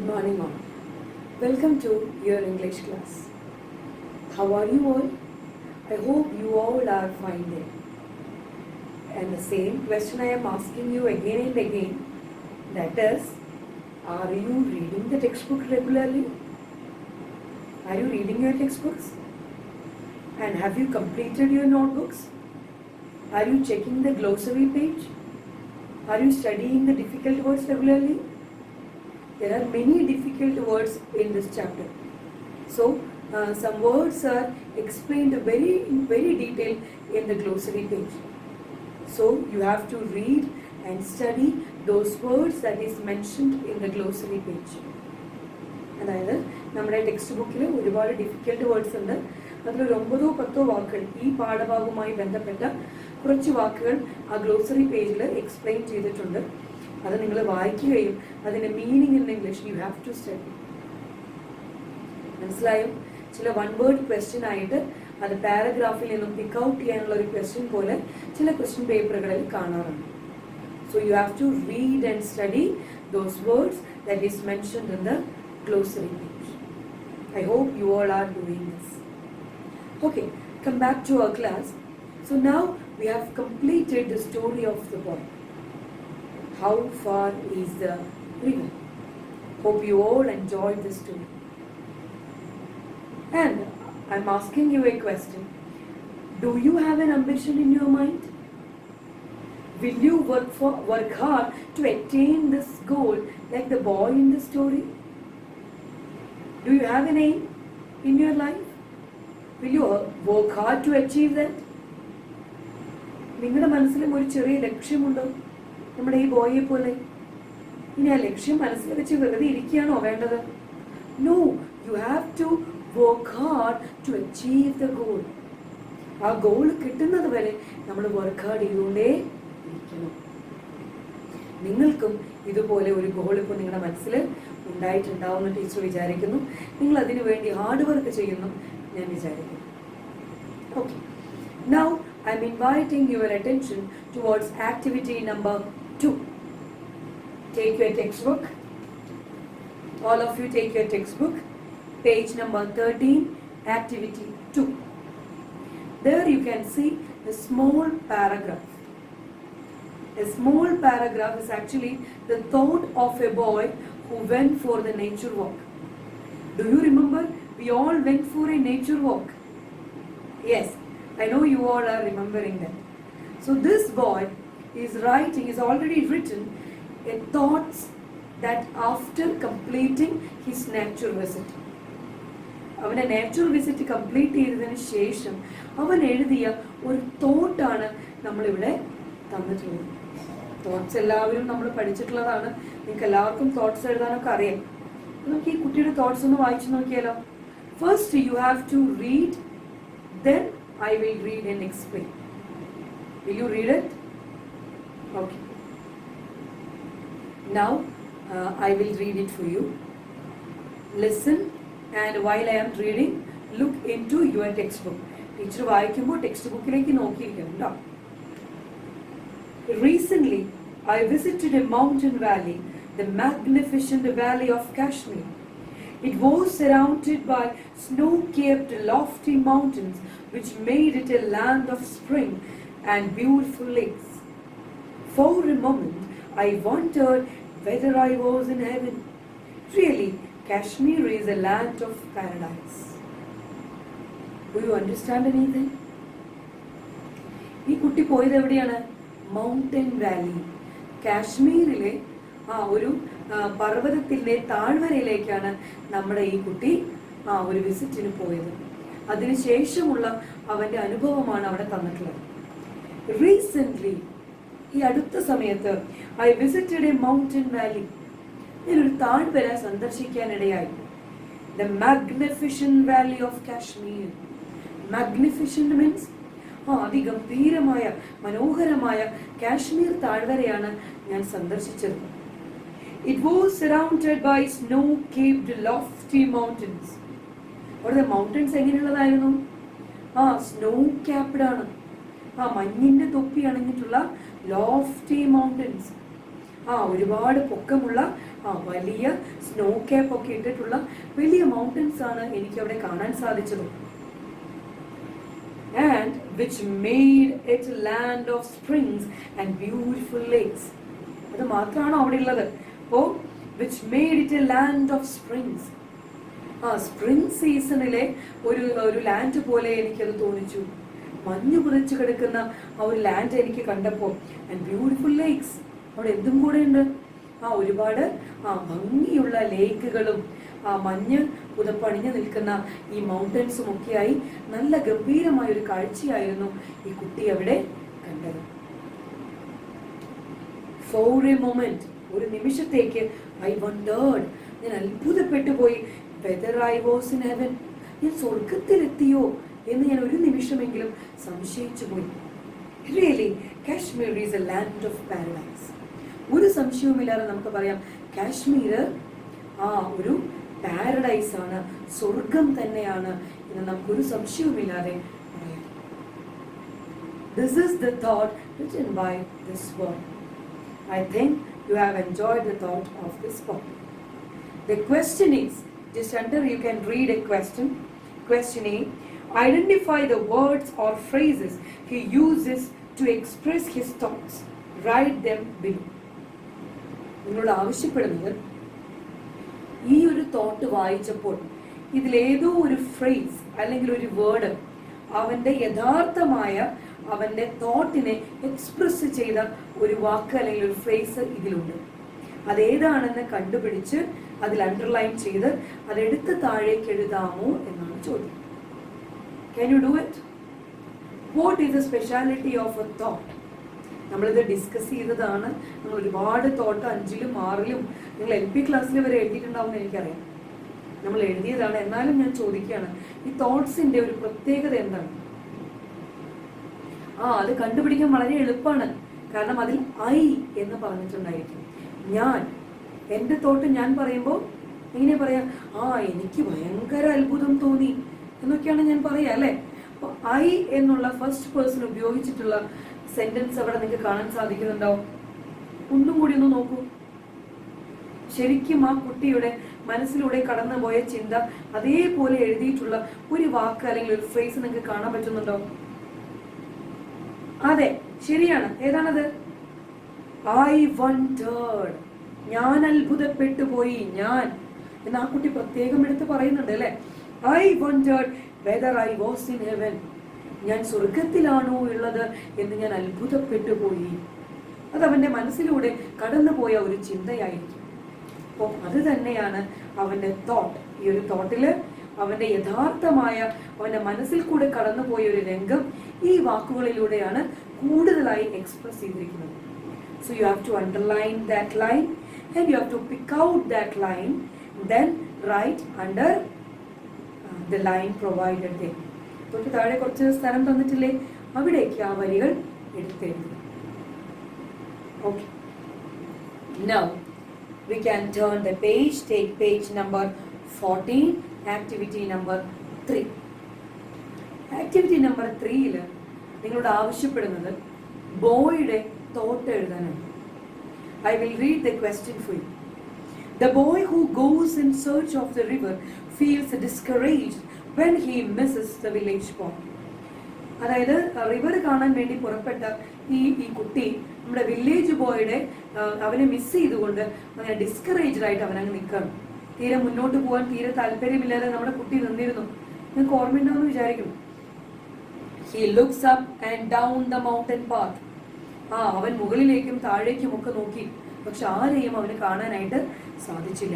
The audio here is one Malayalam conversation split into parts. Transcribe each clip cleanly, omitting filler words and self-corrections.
Good morning all. Welcome to your English class. How are you all? I hope you all are fine there. And the same question I am asking you again and again, that is, are you reading the textbook regularly? Are you reading your textbooks? And have you completed your notebooks? Are you checking the glossary page? Are you studying the difficult words regularly? There are many difficult words in this chapter. So, some words are explained in very detail in the glossary page. So, you have to read and study those words that is mentioned in the glossary page. അതായത് നമ്മുടെ ടെക്സ്റ്റ് ബുക്കിൽ ഒരുപാട് ഡിഫിക്കൽട്ട് വേർഡ്സ് ഉണ്ട്. അതിലൊരു 9-10 വാക്കുകൾ ഈ പാഠഭാഗവുമായി ബന്ധപ്പെട്ട കുറച്ച് വാക്കുകൾ ആ ഗ്ലോസറി പേജിൽ എക്സ്പ്ലെയിൻ ചെയ്തിട്ടുണ്ട്. അത് നിങ്ങൾ വായിക്കുകയും അതിൻ്റെ meaning in English you have to study. മനസ്സിലായോ? ചില വൺ വേർഡ് ക്വസ്റ്റ്യൻ ആയിട്ട് അത് പാരഗ്രാഫിൽ നിന്നും പിക്ക് ഔട്ട് ചെയ്യാനുള്ള ഒരു ക്വസ്റ്റ്യൻ പോലെ ചില ക്വസ്റ്റ്യൻ പേപ്പറുകളിൽ കാണാറുണ്ട്. So you have to read and study those words that is mentioned in the glossary page. I hope you all are doing this. Okay, come back to our class. So now we have completed the story of the boy. How far is the river? Hope you all enjoyed the story. And I'm asking you a question. Do you have an ambition in your mind? Will you work hard to attain this goal like the boy in the story? Do you have an aim in your life? Will you work hard to achieve that? നിങ്ങളുടെ മനസ്സിലും ഒരു ചെറിയ ലക്ഷ്യമുണ്ടോ നമ്മുടെ ഈ ബോയെ പോലെ? ഇനി ആ ലക്ഷ്യം മനസ്സിൽ വെച്ച് വെറുതെ ഇരിക്കുകയാണോ വേണ്ടത്? No, you have to work hard to achieve the goal. ആ ഗോൾ കിട്ടുന്നത് വരെ നമ്മൾ വർക്ക് ഹാർഡ് ചെയ്തുകൊണ്ടേ ഇരിക്കണം. നിങ്ങൾക്കും ഇതുപോലെ ഒരു ഗോൾ ഇപ്പോൾ നിങ്ങളുടെ മനസ്സിൽ ഉണ്ടായിട്ടുണ്ടാവുമെന്ന് ടീച്ചർ വിചാരിക്കുന്നു. നിങ്ങൾ അതിനു വേണ്ടി ഹാർഡ് വർക്ക് ചെയ്യുന്നു ഞാൻ വിചാരിക്കുന്നു. Okay, now I M inviting your attention towards activity number 2. Take your textbook. All of you take your textbook. Page number 13, activity 2. There you can see a small paragraph. A small paragraph is actually the thought of a boy who went for the nature walk. Do you remember? We all went for a nature walk. Yes, I know you all are remembering that. So this boy is already written a thoughts that after completing his nature visit. അവൻ്റെ നാച്ചുറൽ വിസിറ്റ് കംപ്ലീറ്റ് ചെയ്തതിന് ശേഷം അവൻ എഴുതിയ ഒരു തോട്ടാണ് നമ്മളിവിടെ തന്നിട്ടുള്ളത്. തോട്ട്സ് എല്ലാവരും നമ്മൾ പഠിച്ചിട്ടുള്ളതാണ്. നിങ്ങൾക്ക് എല്ലാവർക്കും തോട്ട്സ് എഴുതാനൊക്കെ അറിയാം. നമുക്ക് ഈ കുട്ടിയുടെ തോട്ട്സ് ഒന്ന് വായിച്ചു നോക്കിയാലോ. First you have to read, then I will read and explain. Will you read it? Okay, now I will read it for you. Listen and while I am reading look in to your text book. Teacher വായിക്കുമ്പോൾ ടെക്സ്റ്റ് ബുക്കിലേക്ക് നോക്കിയിരിക്കണം കേട്ടോ. Recently, I visited a mountain valley, the magnificent valley of Kashmir. It was surrounded by snow-capped lofty mountains which made it a land of spring and beautiful lakes. For a moment, I wondered whether I was in heaven. Really, Kashmir is a land of paradise. Do you understand anything? ഈ കുട്ടി പോയത് എവിടെയാണ്? മൗണ്ടൻ വാലി, കാശ്മീരിലെ ഒരു പർവ്വതത്തിൻ്റെ താഴ്വരയിലേക്കാണ് നമ്മുടെ ഈ കുട്ടി ഒരു വിസിറ്റിന് പോയത്. അതിനുശേഷമുള്ള അവൻ്റെ അനുഭവമാണ് അവിടെ തന്നിട്ടുള്ളത്. റീസെൻ്റ്ലി, ഈ അടുത്ത സമയത്ത്, I visited a mountain valley, ഞാനൊരു താഴ്വര സന്ദർശിക്കാനിടയായി. The magnificent valley of Kashmir. Magnificent means അതിഗംഭീരമായ മനോഹരമായ കാശ്മീർ താഴ്വരയാണ് ഞാൻ സന്ദർശിച്ചത്. It was surrounded by snow capped lofty mountains. അവിടുത്തെ മൗണ്ടൻസ് എങ്ങനെയുള്ളതായിരുന്നു? സ്നോ ക്യാപ്ഡ് ആണ്. മഞ്ഞിന്റെ തൊപ്പി അണിഞ്ഞിട്ടുള്ള ലോഫ്റ്റി മൗണ്ടൻസ്. ഒരുപാട് പൊക്കമുള്ള വലിയ സ്നോ ക്യാപ്പ് ഒക്കെ ഇട്ടിട്ടുള്ള വലിയ മൗണ്ടൻസ് ആണ് എനിക്ക് അവിടെ കാണാൻ സാധിച്ചത്. And which made it a land of springs and beautiful lakes. അത് മാത്രമാണോ അവിടെ ഉള്ളത്? അപ്പോൾ which made it a land of springs. Spring സീസണിലെ ഒരു ലാൻഡ് പോലെ എനിക്കത് തോന്നിച്ചു. മഞ്ഞു പുതച്ചു കിടക്കുന്ന ആ ഒരു ലാൻഡ് എനിക്ക് കണ്ടപ്പോൾ, ആൻഡ് ബ്യൂട്ടിഫുൾ ലേക്സ്, അവിടെ എന്തും കൂടെ ഉണ്ട്, ഒരുപാട് ഭംഗിയുള്ള ലേക്കുകളും മഞ്ഞ് പുതപ്പണിഞ്ഞു നിൽക്കുന്ന ഈ മൗണ്ടൻസും ഒക്കെയായി നല്ല ഗംഭീരമായ ഒരു കാഴ്ചയായിരുന്നു ഈ കുട്ടി അവിടെ കണ്ടത്. ഫോർ എ മൊമെന്റ്, ഒരു നിമിഷത്തേക്ക് ഐ വണ്ടേർഡ്, ഞാൻ അത്ഭുതപ്പെട്ടു പോയി. Whether I was in heaven, ഞാൻ സ്വർഗത്തിലെത്തിയോ എന്ന് ഞാൻ ഒരു നിമിഷമെങ്കിലും സംശയിച്ചു പോയി. Really Kashmir is A land of paradise. ഒരു സംശയവുമില്ലാതെ നമുക്ക് പറയാം കാശ്മീർ ഒരു പാരഡൈസ് ആണ്, സ്വർഗം തന്നെയാണ് എന്ന് നമുക്കൊരു സംശയവുമില്ലാതെ പറയാം. This is the thought written by this poem. I think you have enjoyed the thought of this poem. The question is, just under you can read a question. Question A, identify the words or phrases he uses to express his thoughts. Write them below. നിങ്ങളോട് ആവശ്യപ്പെടുന്നത് ഈ ഒരു തോട്ട് വായിച്ചപ്പോൾ ഇതിലേതോ ഒരു ഫ്രേസ് അല്ലെങ്കിൽ ഒരു വേർഡ് അവൻ്റെ യഥാർത്ഥമായ അവൻ്റെ തോട്ടിനെ എക്സ്പ്രസ് ചെയ്ത ഒരു വാക്ക് അല്ലെങ്കിൽ ഒരു ഫ്രേസ് ഇതിലുണ്ട്. അതേതാണെന്ന് കണ്ടുപിടിച്ച് അതിൽ അണ്ടർലൈൻ ചെയ്ത് അതെടുത്ത് താഴേക്ക് എഴുതാമോ എന്നാണ് ചോദ്യം. Can you do it? What is the speciality of a thought? നമ്മളിത് ഡിസ്കസ് ചെയ്തതാണ്. നമ്മൾ ഒരുപാട് തോട്ട് 5ലും 6ലും നിങ്ങൾ LP ക്ലാസ്സിൽ വരെ എഴുതിയിട്ടുണ്ടാവുമെന്ന് എനിക്കറിയാം. നമ്മൾ എഴുതിയതാണ്. എന്നാലും ഞാൻ ചോദിക്കുകയാണ്, ഈ തോട്ട്സിന്റെ ഒരു പ്രത്യേകത എന്താണ്? അത് കണ്ടുപിടിക്കാൻ വളരെ എളുപ്പമാണ്. കാരണം അതിൽ ഐ എന്ന് പറഞ്ഞിട്ടുണ്ടായിരിക്കും. ഞാൻ, എൻ്റെ തോട്ട് ഞാൻ പറയുമ്പോൾ എങ്ങനെ പറയാം? എനിക്ക് ഭയങ്കര അത്ഭുതം തോന്നി എന്നൊക്കെയാണ് ഞാൻ പറയാ, അല്ലേ? അപ്പൊ ഐ എന്നുള്ള ഫസ്റ്റ് പേഴ്സൺ ഉപയോഗിച്ചിട്ടുള്ള സെന്റൻസ് അവിടെ നിങ്ങൾക്ക് കാണാൻ സാധിക്കുന്നുണ്ടാവും. ഒന്നും കൂടി ഒന്ന് നോക്കൂ. ശരിക്കും ആ കുട്ടിയുടെ മനസ്സിലൂടെ കടന്നുപോയ ചിന്ത അതേപോലെ എഴുതിയിട്ടുള്ള ഒരു വാക്ക് അല്ലെങ്കിൽ ഒരു ഫ്രേസ് നിങ്ങൾക്ക് കാണാൻ പറ്റുന്നുണ്ടോ? അതെ, ശരിയാണ്. ഏതാണത്? ഐ വണ്ടേർഡ്, ഞാൻ അത്ഭുതപ്പെട്ടു പോയി, ഞാൻ എന്ന് ആ കുട്ടി പ്രത്യേകം എടുത്ത് പറയുന്നുണ്ട്, അല്ലെ? I wondered whether I was in heaven, ഞാൻ സ്വർഗത്തിലാണോ ഉള്ളത് എന്ന് ഞാൻ അത്ഭുതപ്പെട്ടു പോയി. അത് അവന്റെ മനസ്സിലൂടെ കടന്നുപോയ ഒരു ചിന്തയായിരിക്കും. അപ്പോൾ അത് തന്നെയാണ് അവന്റെ തോട്ട്. ഈ ഒരു തോട്ടില് അവന്റെ യഥാർത്ഥമായ അവന്റെ മനസ്സിൽ കൂടെ കടന്നുപോയ ഒരു രംഗം ഈ വാക്കുകളിലൂടെയാണ് കൂടുതലായി എക്സ്പ്രസ് ചെയ്തിരിക്കുന്നത്. So you have to underline that line and you have to pick out that line, then write under the line provided there. തൊട്ട് താഴെ കുറച്ച് സ്ഥലം തന്നിട്ടില്ലേ, അവിടേക്ക് ആ വരികൾ എടുത്തെഴുതുക. Okay. Now we can turn the page, take page number 14, activity number 3. Activity number 3 നിങ്ങളോട് ആവശ്യപ്പെടുന്നത് ബോയുടെ തോട്ട് എഴുതാനാണ്. I will read the question for you. The boy who goes in search of the river feels discouraged when he misses the village pond. അതായത് റിവർ കാണാൻ വേണ്ടി പുറപ്പെട്ട ഈ കുട്ടി നമ്മുടെ വില്ലേജ് ബോയുടെ അവനെ മിസ് ചെയ്തുകൊണ്ട് അങ്ങനെ ഡിസ്കറേജ്ഡ് ആയിട്ട് അവനങ്ങ് നിൽക്കണം. തീരെ മുന്നോട്ട് പോകാൻ തീരെ താല്പര്യമില്ലാതെ നമ്മുടെ കുട്ടി നിന്നിരുന്നു. നിങ്ങൾക്ക് ഓർമ്മയുണ്ടാവുമെന്ന് വിചാരിക്കുന്നു. He looks up and down the mountain path. അവൻ മുകളിലേക്കും താഴേക്കും ഒക്കെ നോക്കി, പക്ഷെ ആരെയും അവന് കാണാനായിട്ട് സാധിച്ചില്ല.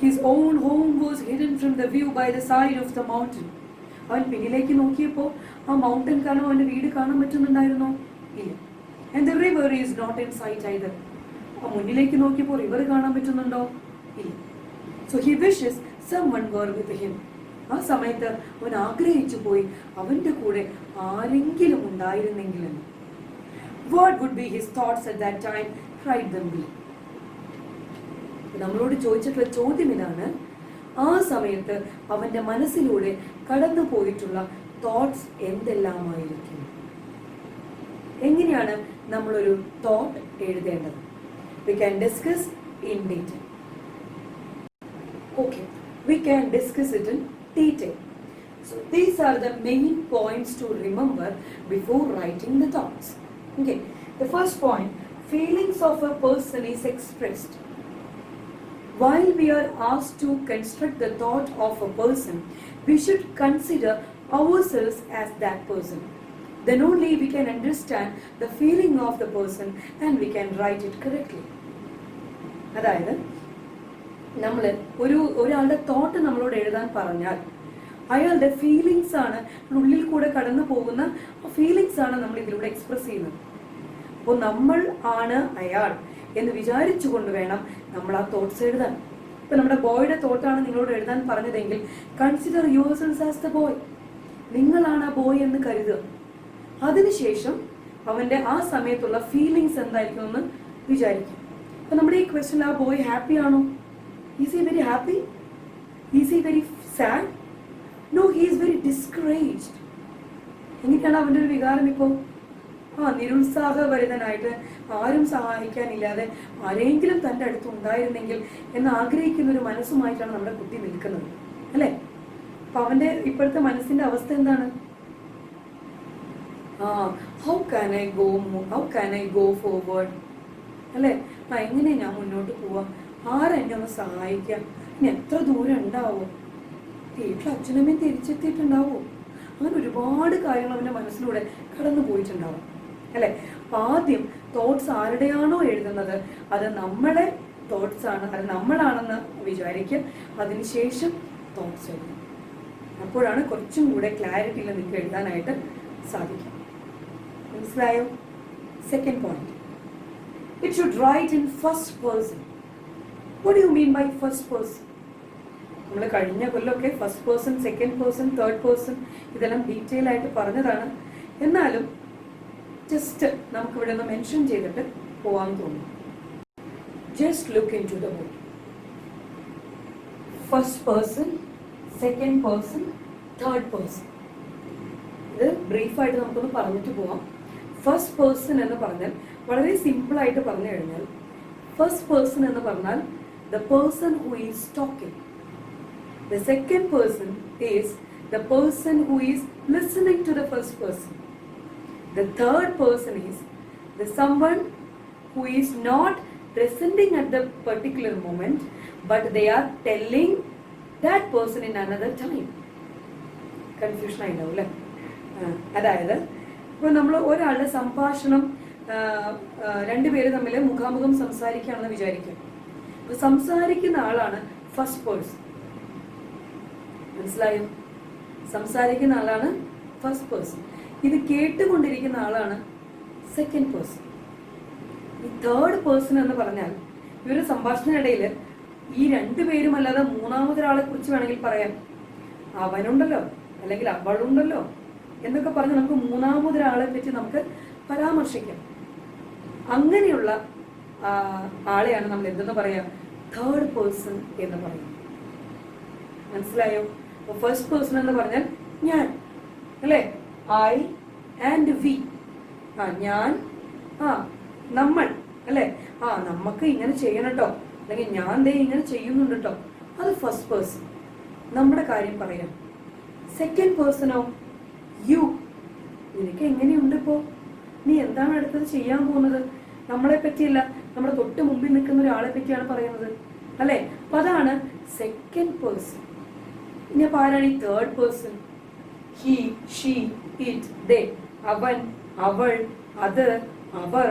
His own home was hidden from the view by the side of the mountain. അവൻ പിന്നിലേക്ക് നോക്കിയപ്പോൾ ആ മൗണ്ടൻ കാണാൻ അവന്റെ വീട് കാണാൻ പറ്റുന്നുണ്ടായിരുന്നോ? ഇല്ല. And the river is not in sight either. മുന്നിലേക്ക് നോക്കിയപ്പോൾ റിവർ കാണാൻ പറ്റുന്നുണ്ടോ? ഇല്ല. So he wishes someone were with him. ആ സമയത്ത് അവൻ ആഗ്രഹിച്ചു പോയി അവന്റെ കൂടെ ആരെങ്കിലും ഉണ്ടായിരുന്നെങ്കിലും. What would be his thoughts at that time? Write them below. നമ്മളോട് ചോദിച്ചിട്ടുള്ള ചോദ്യം ഇതാണ്, ആ സമയത്ത് അവന്റെ മനസ്സിലൂടെ കടന്നു പോയിട്ടുള്ള തോട്ട്സ് എന്തെല്ലാമായിരിക്കും? എങ്ങനെയാണ് നമ്മളൊരു തോട്ട് എഴുതേണ്ടത്? We can discuss in detail. Okay, we can discuss it in detail. So these are the main points to remember before writing the thoughts. Okay, the first point, feelings of a person is expressed. While we are asked to construct the thought of a person, we should consider ourselves as that person. Then only we can understand the feeling of the person and we can write it correctly. അതായത് നമ്മൾ ഒരാളുടെ തോട്ട് നമ്മളോട് എഴുതാൻ പറഞ്ഞാൽ അയാളുടെ ഫീലിങ്സ് ആണ് ഉള്ളിൽ കൂടെ കടന്നു പോകുന്ന ഫീലിങ്സ് ആണ് നമ്മൾ ഇതിലൂടെ എക്സ്പ്രസ് ചെയ്യുന്നത്. അപ്പോൾ നമ്മൾ ആണ് അയാൾ എന്ന് വിചാരിച്ചുകൊണ്ട് വേണം നമ്മൾ ആ തോട്ട്സ് എഴുതാൻ. ഇപ്പൊ നമ്മുടെ ബോയുടെ തോട്ടാണ് നിങ്ങളോട് എഴുതാൻ പറഞ്ഞതെങ്കിൽ കൺസിഡർ യുവർസെൽസ് ആസ് ദ ബോയ്. നിങ്ങളാണ് ആ ബോയ് എന്ന് കരുതുക. അതിനുശേഷം അവന്റെ ആ സമയത്തുള്ള ഫീലിങ്സ് എന്തായിരിക്കും എന്ന് വിചാരിക്കും. അപ്പൊ നമ്മുടെ ഈ ക്വസ്റ്റ്യൻ, ആ ബോയ് ഹാപ്പി ആണോ? Is he very happy? Is he very sad? No, he is very discouraged. എങ്ങനെയാണ് അവന്റെ ഒരു വികാരം ഇപ്പോൾ? നിരുത്സാഹഭരിതനായിട്ട്, ആരും സഹായിക്കാനില്ലാതെ ആരെങ്കിലും തൻ്റെ അടുത്ത് ഉണ്ടായിരുന്നെങ്കിൽ എന്ന് ആഗ്രഹിക്കുന്ന ഒരു മനസ്സുമായിട്ടാണ് നമ്മുടെ കുട്ടി നിൽക്കുന്നത്, അല്ലേ? അപ്പൊ അവന്റെ ഇപ്പോഴത്തെ മനസ്സിന്റെ അവസ്ഥ എന്താണ്? How can I go forward, അല്ലേ? എങ്ങനെ ഞാൻ മുന്നോട്ട് പോവാം? ആരെന്നെ ഒന്ന് സഹായിക്കാം? ഇനി എത്ര ദൂരം ഉണ്ടാവോ? വീട്ടിൽ അച്ഛനമ്മയും തിരിച്ചെത്തിയിട്ടുണ്ടാവോ? അങ്ങനെ ഒരുപാട് കാര്യങ്ങൾ അവന്റെ മനസ്സിലൂടെ കടന്നു പോയിട്ടുണ്ടാവും, അല്ലെ? അപ്പൊ ആദ്യം തോട്ട്സ് ആരുടെയാണോ എഴുതുന്നത് അത് നമ്മളെ തോട്ട്സ് ആണ്, അത് നമ്മളാണെന്ന് വിചാരിക്കുക. അതിനുശേഷം തോട്ട്സ് എഴുതും. അപ്പോഴാണ് കുറച്ചും കൂടെ ക്ലാരിറ്റിയിൽ നിങ്ങൾക്ക് എഴുതാനായിട്ട് സാധിക്കും. മനസ്സിലായോ? Second point, it should write in first person. What do you mean by first person? നമ്മൾ കഴിഞ്ഞ കൊല്ലമൊക്കെ first person, second person, third person ഇതെല്ലാം ഡീറ്റെയിൽ ആയിട്ട് പറഞ്ഞതാണ്. എന്നാലും ജസ്റ്റ് നമുക്കിവിടെ ഒന്ന് മെൻഷൻ ചെയ്തിട്ട് പോവാൻ തോന്നുന്നു. Just look in to the book. First person, second person, third person. ഇത് ബ്രീഫായിട്ട് നമുക്കൊന്ന് പറഞ്ഞിട്ട് പോവാം. ഫസ്റ്റ് പേഴ്സൺ എന്ന് പറഞ്ഞാൽ വളരെ സിമ്പിൾ ആയിട്ട് പറഞ്ഞു കഴിഞ്ഞാൽ, ഫസ്റ്റ് പേഴ്സൺ എന്ന് പറഞ്ഞാൽ the person who is talking. The second person is the person who is listening to the first person. The third person is the someone who is not presenting at the particular moment, but they are telling that person in another time. Confusion ആയിട്ടുണ്ടാവും അല്ലേ? അതായത് ഇപ്പോൾ നമ്മൾ ഒരാളുടെ സംഭാഷണം, രണ്ടുപേര് തമ്മിൽ മുഖാമുഖം സംസാരിക്കുകയാണെന്ന് വിചാരിക്കും. സംസാരിക്കുന്ന ആളാണ് ഫസ്റ്റ് പേഴ്സൺ. മനസ്സിലായോ? സംസാരിക്കുന്ന ആളാണ് ഫസ്റ്റ് പേഴ്സൺ. ഇത് കേട്ടുകൊണ്ടിരിക്കുന്ന ആളാണ് സെക്കൻഡ് പേഴ്സൺ. ഈ തേർഡ് പേഴ്സൺ എന്ന് പറഞ്ഞാൽ ഇവരുടെ സംഭാഷണത്തിനിടയിൽ ഈ രണ്ടുപേരും അല്ലാതെ മൂന്നാമതൊരാളെ കുറിച്ച് വേണമെങ്കിൽ പറയാം. അവനുണ്ടല്ലോ അല്ലെങ്കിൽ അവളുണ്ടല്ലോ എന്നൊക്കെ പറഞ്ഞ് നമുക്ക് മൂന്നാമതൊരാളെ പറ്റി നമുക്ക് പരാമർശിക്കാം. അങ്ങനെയുള്ള ആളെയാണ് നമ്മൾ എന്തെന്ന് പറയാം? തേർഡ് പേഴ്സൺ എന്ന് പറയും. മനസ്സിലായോ? ഫസ്റ്റ് പേഴ്സൺ എന്ന് പറഞ്ഞാൽ ഞാൻ, അല്ലേ? I and we. ഞാൻ, നമ്മൾ, അല്ലേ? നമുക്ക് ഇങ്ങനെ ചെയ്യണം കേട്ടോ, അല്ലെങ്കിൽ ഞാൻ ദേ ഇങ്ങനെ ചെയ്യുന്നുണ്ട് കേട്ടോ. അത് ഫസ്റ്റ് പേഴ്സൺ, നമ്മുടെ കാര്യം പറയാം. സെക്കൻഡ് പേഴ്സണോ, യു. നിനക്ക് എങ്ങനെയുണ്ട് ഇപ്പോ? നീ എന്താണ് അടുത്തത് ചെയ്യാൻ പോകുന്നത്? നമ്മളെ പറ്റിയല്ല, നമ്മുടെ തൊട്ട് മുമ്പിൽ നിൽക്കുന്ന ഒരാളെ പറ്റിയാണ് പറയുന്നത്, അല്ലെ? അപ്പൊ അതാണ് സെക്കൻഡ് പേഴ്സൺ. ഇനി അപ്പൊ ആരാണ് ഈ third person? He, she, it, they. അവൻ, അവൾ, അത്, അവർ,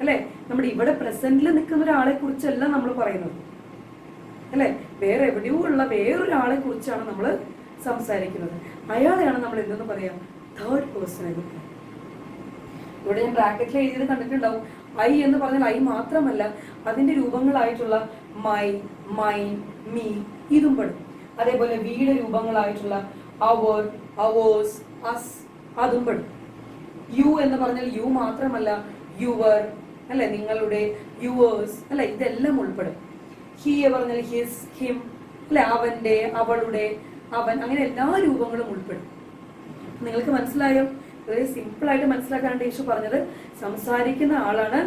അല്ലെ? നമ്മുടെ ഇവിടെ പ്രസന്റിൽ നിൽക്കുന്ന ഒരാളെ കുറിച്ചല്ല നമ്മൾ പറയുന്നത്, അല്ലെ? വേറെ എവിടെയോ ഉള്ള വേറൊരാളെ കുറിച്ചാണ് നമ്മൾ സംസാരിക്കുന്നത്. അയാളെയാണ് നമ്മൾ എന്തെന്ന് പറയാം? തേർഡ് പേഴ്സൺ എന്ന് പറയാം. ഇവിടെ ഞാൻ ബ്രാക്കറ്റിൽ എഴുതിയത് കണ്ടിട്ടുണ്ടാവും. ഐ എന്ന് പറഞ്ഞാൽ ഐ മാത്രമല്ല, അതിന്റെ രൂപങ്ങളായിട്ടുള്ള മൈ, മൈൻ, മീ ഇതും പെടും. അതേപോലെ വീട് രൂപങ്ങളായിട്ടുള്ള അവർ, അവേഴ്സ്, അസ് അതും പെടും. യു എന്ന് പറഞ്ഞാൽ യു മാത്രമല്ല, യുവർ, അല്ലെ? നിങ്ങളുടെ, യുവേഴ്സ്, അല്ലെ? ഇതെല്ലാം ഉൾപ്പെടും. ഹി പറഞ്ഞാൽ ഹിസ്, ഹിം, അല്ലെ? അവന്റെ, അവളുടെ, അവൻ, അങ്ങനെ എല്ലാ രൂപങ്ങളും ഉൾപ്പെടും. നിങ്ങൾക്ക് മനസ്സിലായോ? വളരെ സിമ്പിൾ ആയിട്ട് മനസ്സിലാക്കാനാണ് യേശു പറഞ്ഞത്. സംസാരിക്കുന്ന ആളാണ്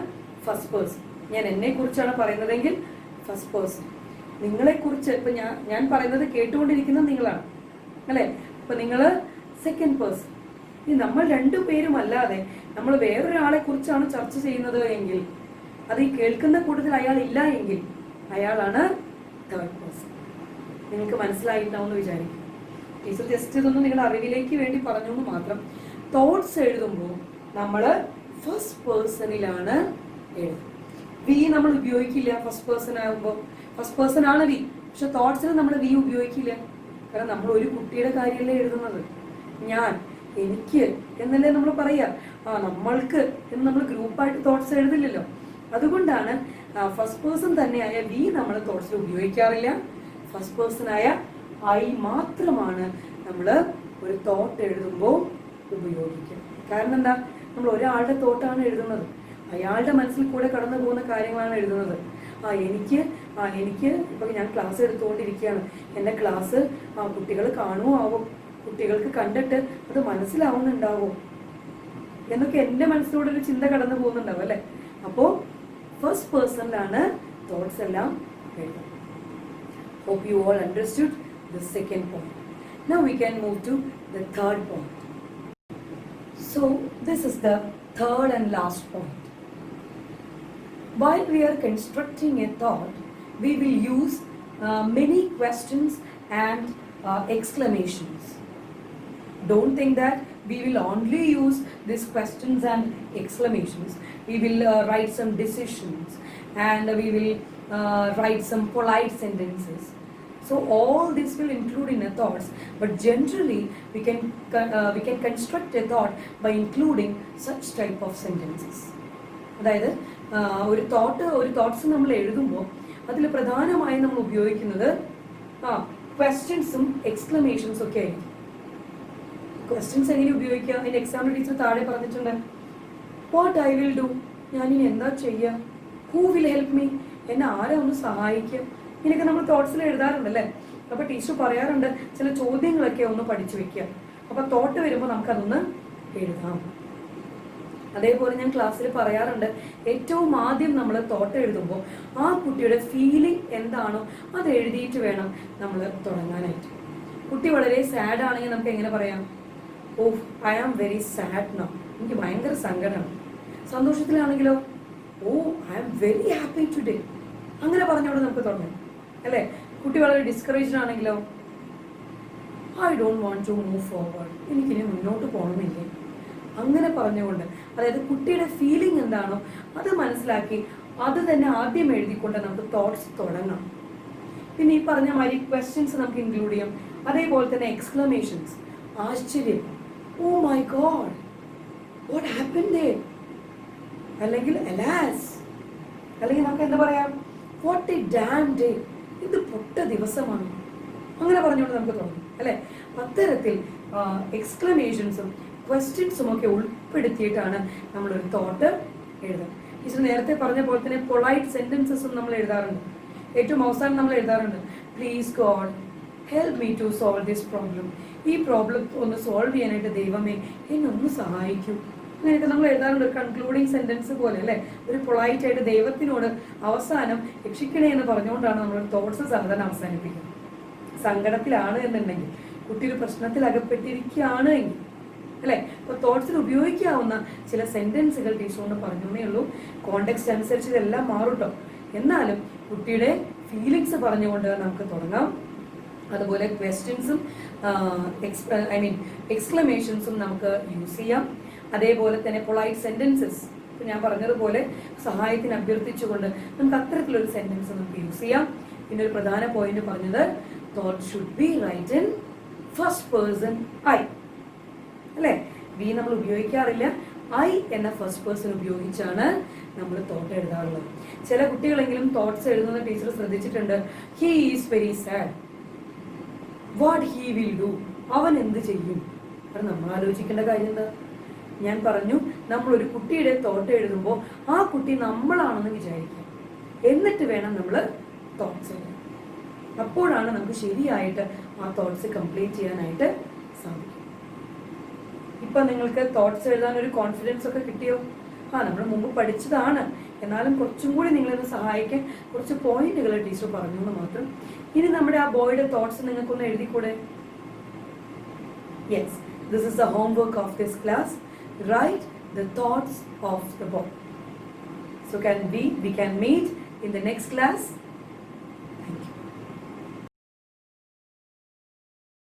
ഫസ്റ്റ് പേഴ്സൺ. ഞാൻ എന്നെ കുറിച്ചാണ് പറയുന്നതെങ്കിൽ ഫസ്റ്റ് പേഴ്സൺ. നിങ്ങളെക്കുറിച്ച് ഇപ്പൊ ഞാൻ പറയുന്നത് കേട്ടുകൊണ്ടിരിക്കുന്നത് നിങ്ങളാണ് അല്ലെ. അപ്പൊ നിങ്ങള് സെക്കൻഡ് പേഴ്സൺ. ഇനി നമ്മൾ രണ്ടുപേരും അല്ലാതെ നമ്മൾ വേറൊരാളെ കുറിച്ചാണ് ചർച്ച ചെയ്യുന്നത് എങ്കിൽ, അത് ഈ കേൾക്കുന്ന കൂട്ടത്തിൽ അയാൾ ഇല്ല എങ്കിൽ അയാളാണ് തേർഡ് പേഴ്സൺ. നിങ്ങൾക്ക് മനസ്സിലായിട്ടുണ്ടാവുമെന്ന് വിചാരിക്കും. ടീച്ചർ ജസ്റ്റ് ഇതൊന്നും നിങ്ങളുടെ അറിവിലേക്ക് വേണ്ടി പറഞ്ഞു എന്ന് മാത്രം. തോട്ട്സ് എഴുതുമ്പോൾ നമ്മൾ ഫസ്റ്റ് പേഴ്സണിലാണ് എഴുതുന്നത്. വി നമ്മൾ ഉപയോഗിക്കില്ല ഫസ്റ്റ് പേഴ്സൺ ആകുമ്പോൾ. ഫസ്റ്റ് പേഴ്സൺ ആണ് വി, പക്ഷെ തോട്ട്സിൽ നമ്മൾ വി ഉപയോഗിക്കില്ല. കാരണം നമ്മൾ ഒരു കുട്ടിയുടെ കാര്യമല്ലേ എഴുതുന്നത്. ഞാൻ, എനിക്ക് എന്നല്ലേ നമ്മൾ പറയാ. നമ്മൾക്ക് എന്ന് നമ്മൾ ഗ്രൂപ്പായിട്ട് തോട്ട്സ് എഴുതില്ലല്ലോ. അതുകൊണ്ടാണ് ഫസ്റ്റ് പേഴ്സൺ തന്നെയായ വി നമ്മൾ തോട്ട്സിൽ ഉപയോഗിക്കാറില്ല. ഫസ്റ്റ് പേഴ്സൺ ആയ ഐ മാത്രമാണ് നമ്മൾ ഒരു തോട്ട് എഴുതുമ്പോൾ ഉപയോഗിക്കുക. കാരണം എന്താ, നമ്മൾ ഒരാളുടെ തോട്ടാണ് എഴുതുന്നത്. അയാളുടെ മനസ്സിൽ കൂടെ കടന്നു പോകുന്ന കാര്യങ്ങളാണ് എഴുതുന്നത്. എനിക്ക് ഇപ്പൊ ഞാൻ ക്ലാസ് എടുത്തുകൊണ്ടിരിക്കുകയാണ്. എൻ്റെ ക്ലാസ് കുട്ടികൾ കാണുമോ ആവും, കുട്ടികൾക്ക് കണ്ടിട്ട് അത് മനസ്സിലാവുന്നുണ്ടാവോ എന്നൊക്കെ എൻ്റെ മനസ്സിലൂടെ ഒരു ചിന്ത കടന്നു പോകുന്നുണ്ടാവും അല്ലെ. അപ്പോൾ ഫസ്റ്റ് പേഴ്സണിലാണ് തോട്ട്സ് എല്ലാം എഴുതുന്നത്. Hope you all understood the second point. Now we can move to the third point. So this is the third and last point. While we are constructing a thought, we will use many questions and exclamations. Don't think that we will only use these questions and exclamations. We will write some decisions and we will write some polite sentences. So all this will include in our thoughts, but generally we can construct a thought by including such type of sentences. അതായത് ഒരു തോട്ട്സ് നമ്മൾ എഴുതുമ്പോൾ അതിൽ പ്രധാനമായും നമ്മൾ ഉപയോഗിക്കുന്നത് ക്വസ്റ്റ്യൻസും എക്സ്ക്ലമേഷൻസും ഒക്കെ ആയിരിക്കും. ക്വസ്റ്റ്യൻസ് എങ്ങനെ ഉപയോഗിക്കുക, അതിൻ്റെ എക്സാമ്പിൾ ടീച്ചർ താഴെ പറഞ്ഞിട്ടുണ്ട്. വാട്ട് ഐ വിൽ ഡു, ഞാനിനി എന്താ ചെയ്യുക. ഹൂ വിൽ ഹെൽപ്പ് മീ, എന്നെ ആരാ ഒന്ന് സഹായിക്കുക. ഇങ്ങനെയൊക്കെ നമ്മൾ തോട്ട്സിൽ എഴുതാറുണ്ടല്ലേ. അപ്പൊ ടീച്ചർ പറയാറുണ്ട് ചില ചോദ്യങ്ങളൊക്കെ ഒന്ന് പഠിച്ചു വെക്കുക. അപ്പൊ തോട്ട് വരുമ്പോൾ നമുക്കതൊന്ന് എഴുതാം. അതേപോലെ ഞാൻ ക്ലാസ്സിൽ പറയാറുണ്ട്, ഏറ്റവും ആദ്യം നമ്മൾ തോട്ട് എഴുതുമ്പോൾ ആ കുട്ടിയുടെ ഫീലിംഗ് എന്താണോ അത് എഴുതിയിട്ട് വേണം നമ്മൾ തുടങ്ങാനായിട്ട്. കുട്ടി വളരെ സാഡ് ആണെങ്കിൽ നമുക്ക് എങ്ങനെ പറയാം, oh I am very sad now, എനിക്ക് ഭയങ്കര സങ്കടമാണ്. സന്തോഷത്തിലാണെങ്കിലോ, oh I am very happy today, അങ്ങനെ പറഞ്ഞുകൊണ്ട് നമുക്ക് തുടങ്ങാം അല്ലേ. കുട്ടി വളരെ ഡിസ്കറേജ്ഡ് ആണെങ്കിലോ, I don't want to move forward, എനിക്കിനി മുന്നോട്ട് പോകണമെന്നില്ലേ, അങ്ങനെ പറഞ്ഞുകൊണ്ട്. അതായത് കുട്ടിയുടെ ഫീലിംഗ് എന്താണോ അത് മനസ്സിലാക്കി അത് തന്നെ ആദ്യം എഴുതിക്കൊണ്ട് നമുക്ക് തോട്ട്സ് തുടങ്ങാം. പിന്നെ ഈ പറഞ്ഞ മാതിരി ക്വസ്റ്റ്യൻസ് നമുക്ക് ഇൻക്ലൂഡ് ചെയ്യാം. അതേപോലെ തന്നെ എക്സ്ക്ലമേഷൻസ്, ആശ്ചര്യം, oh my god what happened there, അല്ലെങ്കിൽ അലാസ്, അല്ലെങ്കിൽ നമുക്ക് എന്താ പറയാം, വാട്ട് എ ഡാം ഡേ, ഇത് പൊട്ട ദിവസമാണ്, അങ്ങനെ പറഞ്ഞുകൊണ്ട് നമുക്ക് തോന്നും അല്ലെ. അത്തരത്തിൽ എക്സ്ക്ലമേഷൻസും ക്വസ്റ്റ്യൻസും ഒക്കെ ഉൾപ്പെടുത്തിയിട്ടാണ് നമ്മളൊരു തോട്ട് എഴുതുക. ടീച്ചർ നേരത്തെ പറഞ്ഞ പോലെ തന്നെ പൊളൈറ്റ് സെന്റൻസസും നമ്മൾ എഴുതാറുണ്ട്. ഏറ്റവും അവസാനം നമ്മൾ എഴുതാറുണ്ട്, please god help me to solve this problem, ഈ പ്രോബ്ലം ഒന്ന് സോൾവ് ചെയ്യാനായിട്ട് ദൈവമേ എന്നെ ഒന്ന് സഹായിക്കൂ. അങ്ങനെയൊക്കെ നമ്മൾ എഴുതാറുണ്ട്. കൺക്ലൂഡിങ് സെന്റൻസ് പോലെ അല്ലേ, ഒരു പൊളൈറ്റ് ആയിട്ട് ദൈവത്തിനോട് അവസാനം രക്ഷിക്കണേ എന്ന് പറഞ്ഞുകൊണ്ടാണ് നമ്മൾ തോട്ട്സ് സാധാരണ അവസാനിപ്പിക്കുന്നത്. സങ്കടത്തിലാണ് എന്നുണ്ടെങ്കിൽ, കുട്ടി ഒരു പ്രശ്നത്തിൽ അകപ്പെട്ടിരിക്കുകയാണ് എങ്കിൽ അല്ലെ, ഇപ്പൊ തോട്ട്സിൽ ഉപയോഗിക്കാവുന്ന ചില സെന്റൻസുകൾ ടീച്ചറോട് പറഞ്ഞേ ഉള്ളൂ. കോണ്ടെക്സ്റ്റ് അനുസരിച്ച് ഇതെല്ലാം മാറുട്ടോ. എന്നാലും കുട്ടിയുടെ ഫീലിങ്സ് പറഞ്ഞുകൊണ്ട് നമുക്ക് തുടങ്ങാം. അതുപോലെ ക്വസ്റ്റ്യൻസും എക്സ്ക്ലമേഷൻസും നമുക്ക് യൂസ് ചെയ്യാം. അതേപോലെ തന്നെ പൊളൈറ്റ് സെന്റൻസസ്, ഞാൻ പറഞ്ഞതുപോലെ സഹായത്തിന് അഭ്യർത്ഥിച്ചുകൊണ്ട് നമുക്ക് അത്തരത്തിലൊരു സെന്റൻസ് നമുക്ക് യൂസ് ചെയ്യാം. പിന്നെ ഒരു പ്രധാന പോയിന്റ് പറഞ്ഞത്, thought should be write in first person I അല്ലെ. വി നമ്മൾ ഉപയോഗിക്കാറില്ല, ഐ എന്ന ഫസ്റ്റ് പേഴ്സൺ ഉപയോഗിച്ചാണ് നമ്മൾ തോട്ട് എഴുതാറുള്ളത്. ചില കുട്ടികളെങ്കിലും തോട്ട്സ് എഴുതുന്ന ടീച്ചർ ശ്രദ്ധിച്ചിട്ടുണ്ട്. He is very sad, what he will do, അവൻ എന്ത് ചെയ്യും. അത് നമ്മൾ ആലോചിക്കേണ്ട കാര്യം എന്താ, ഞാൻ പറഞ്ഞു നമ്മളൊരു കുട്ടിയുടെ തോട്ട് എഴുതുമ്പോൾ ആ കുട്ടി നമ്മളാണെന്ന് വിചാരിക്കാം, എന്നിട്ട് വേണം നമ്മൾ തോട്ട്സ് എഴുതാൻ. അപ്പോഴാണ് നമുക്ക് ശരിയായിട്ട് ആ തോട്ട്സ് കംപ്ലീറ്റ് ചെയ്യാനായിട്ട് സാധിക്കും. ഇപ്പൊ നിങ്ങൾക്ക് തോട്ട്സ് എഴുതാൻ ഒരു കോൺഫിഡൻസ് ഒക്കെ കിട്ടിയോ? നമ്മൾ മുമ്പ് പഠിച്ചതാണ്, എന്നാലും കുറച്ചും കൂടി നിങ്ങളൊന്ന് സഹായിക്കാൻ കുറച്ച് പോയിന്റുകൾ ടീച്ചർ പറഞ്ഞു എന്ന് മാത്രം. ഇനി നമ്മുടെ ആ ബോയുടെ തോട്ട്സ് നിങ്ങൾക്കൊന്ന് എഴുതിക്കൂടെ? Yes, this is the homework of this class. Write the thoughts of the boy. So we can meet in the next class.